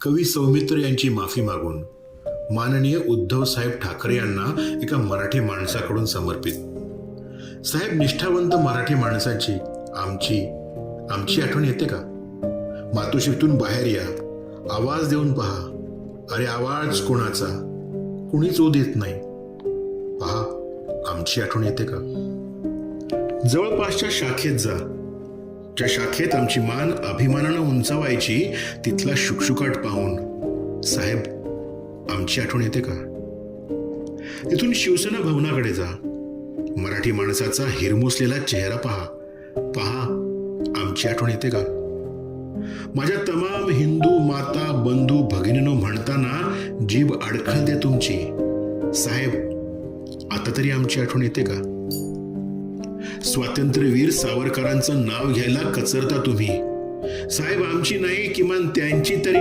कवी सौमित्र यांची माफी मागून माननीय उद्धव साहेब ठाकरे यांना एका मराठी माणसाकडून समर्पित. साहेब, निष्ठावंत मराठी माणसाची आमची आठवण येते का? मातोश्रीतून बाहेर या, आवाज देऊन पहा. अरे आवाज कोणाचा? कुणीच ओ देत नाही. पहा, आमची आठवण येते का? जवळपासच्या शाखेत जा, ज्या शाखेत आमची मान अभिमानानं उंचावायची, तिथला शुकशुकाट पाहून साहेब आमची आठवण येते का? तिथून शिवसेना भवनाकडे जा, मराठी माणसाचा हिरमुसलेला चेहरा पहा आमची आठवण येते का? माझ्या तमाम हिंदू माता बंधू भगिनीनो म्हणताना जीभ अडखळते तुमची. साहेब, आता तरी आमची आठवण येते का? स्वातंत्र्यवीर सावरकरांचं नाव घ्यायला कचरता तुम्ही. साहेब, आमची नाही, किमान त्यांची तरी